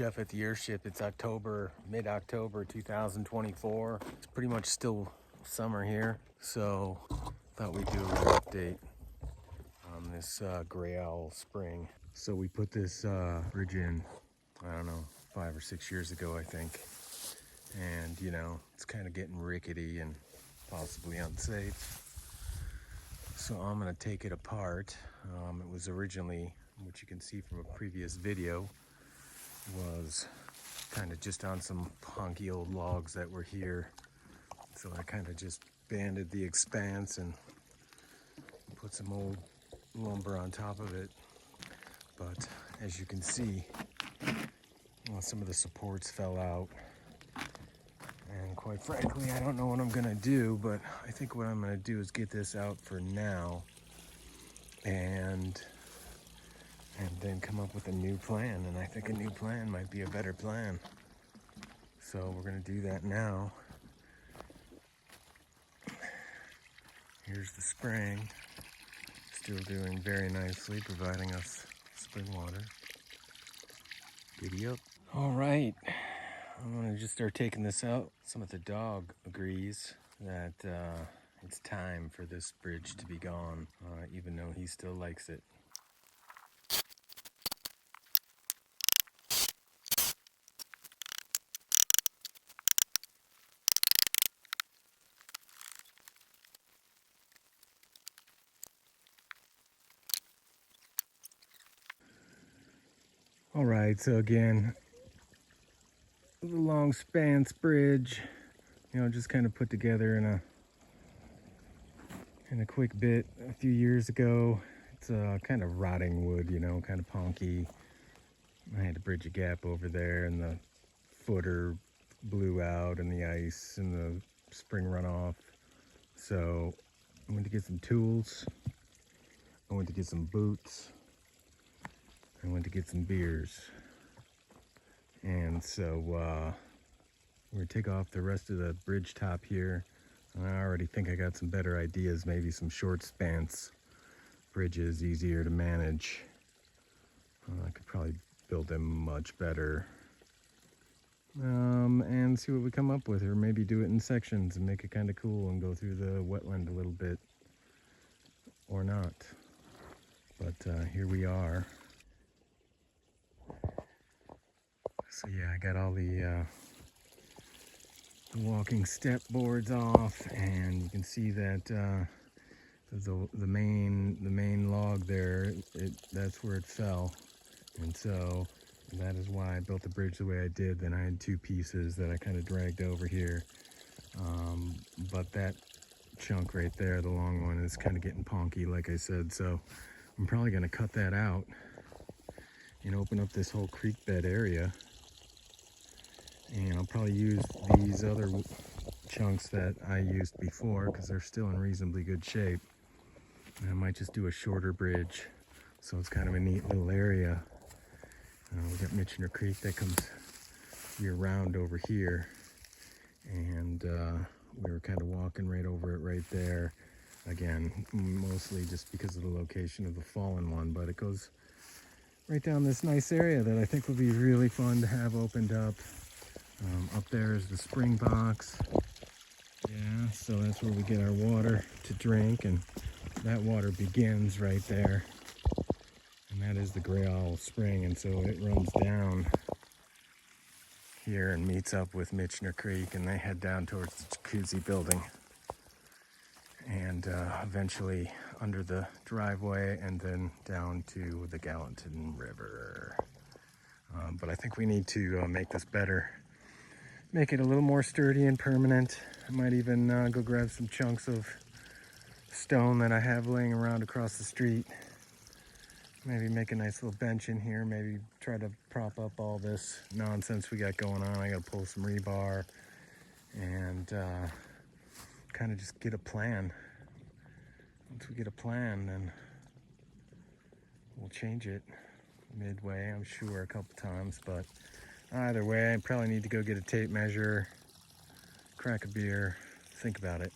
Chef at the Airship. It's October, mid-October 2024. It's pretty much still summer here, so thought we'd do a little update on this gray owl spring. So we put this bridge in, I don't know, 5 or 6 years ago, I think. And, you know, it's kind of getting rickety and possibly unsafe. So I'm gonna take it apart. It was originally, which you can see from a previous video, was kind of just on some honky old logs that were here. So I kind of just banded the expanse and put some old lumber on top of it. But as you can see, well, some of the supports fell out. And quite frankly, I don't know what I'm gonna do, but I think what I'm gonna do is get this out for now and then come up with a new plan. And I think a new plan might be a better plan. So we're gonna do that now. Here's the spring, still doing very nicely, providing us spring water. Giddy up. All right, I'm gonna just start taking this out. Some of the dog agrees that it's time for this bridge to be gone, even though he still likes it. All right, so again, the long spans bridge, you know, just kind of put together in a quick bit a few years ago. It's kind of rotting wood, you know, kind of ponky. I had to bridge a gap over there, and the footer blew out in the ice and the spring runoff. So I went to get some tools. I went to get some boots. I went to get some beers. And so we're gonna take off the rest of the bridge top here. And I already think I got some better ideas, maybe some short spans bridges, easier to manage. I could probably build them much better. And see what we come up with, or maybe do it in sections and make it kind of cool and go through the wetland a little bit, or not. But here we are. So yeah, I got all the walking step boards off, and you can see that the main log there, that's where it fell, and so that is why I built the bridge the way I did. Then I had two pieces that I kind of dragged over here, but that chunk right there, the long one, is kind of getting ponky, like I said, so I'm probably going to cut that out and open up this whole creek bed area. And I'll probably use these other chunks that I used before because they're still in reasonably good shape. And I might just do a shorter bridge, so it's kind of a neat little area. We got Michener Creek that comes year-round over here, and we were kind of walking right over it right there. Again, mostly just because of the location of the fallen one, but it goes right down this nice area that I think will be really fun to have opened up. Up there is the spring box. Yeah, so that's where we get our water to drink, and that water begins right there. And that is the Gray Owl Spring, and so it runs down here and meets up with Michener Creek, and they head down towards the jacuzzi building. And eventually under the driveway, and then down to the Gallatin River. But I think we need to make this better. Make it a little more sturdy and permanent. I might even go grab some chunks of stone that I have laying around across the street. Maybe make a nice little bench in here. Maybe try to prop up all this nonsense we got going on. I gotta pull some rebar and kind of just get a plan. Once we get a plan, then we'll change it midway, I'm sure, a couple times. But either way, I probably need to go get a tape measure, crack a beer, think about it.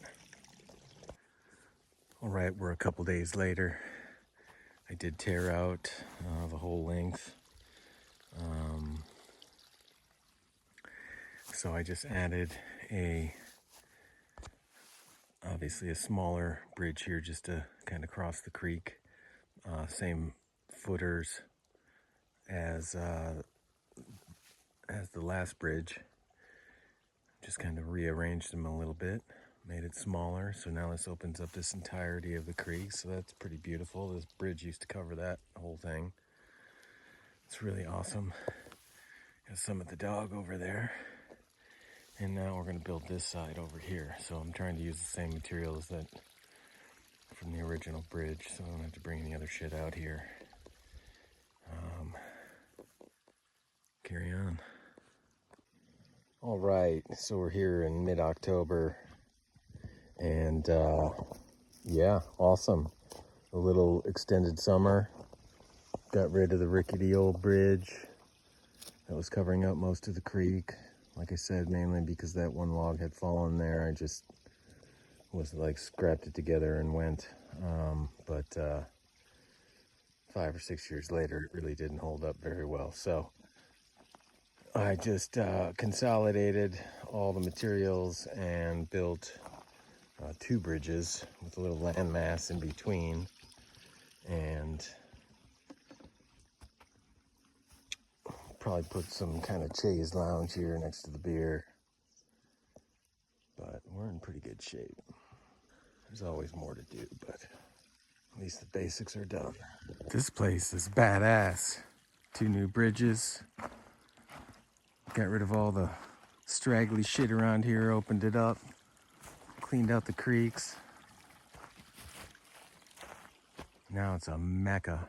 All right, we're a couple days later. I did tear out the whole length. So I just added obviously a smaller bridge here just to kind of cross the creek. Same footers as the last bridge. Just kind of rearranged them a little bit, made it smaller. So now this opens up this entirety of the creek. So that's pretty beautiful. This bridge used to cover that whole thing. It's really awesome. Got Summit the dog over there. And now we're going to build this side over here. So I'm trying to use the same materials that from the original bridge, so I don't have to bring any other shit out here. Carry on. All right, so we're here in mid-October, and yeah, awesome. A little extended summer. Got rid of the rickety old bridge that was covering up most of the creek. Like I said, mainly because that one log had fallen there. I just was like scrapped it together and went. But 5 or 6 years later, it really didn't hold up very well. So I just consolidated all the materials and built 2 bridges with a little landmass in between, and probably put some kind of chaise lounge here next to the beer. But we're in pretty good shape. There's always more to do, but at least the basics are done. This place is badass. 2 new bridges. Got rid of all the straggly shit around here, opened it up, cleaned out the creeks. Now it's a mecca.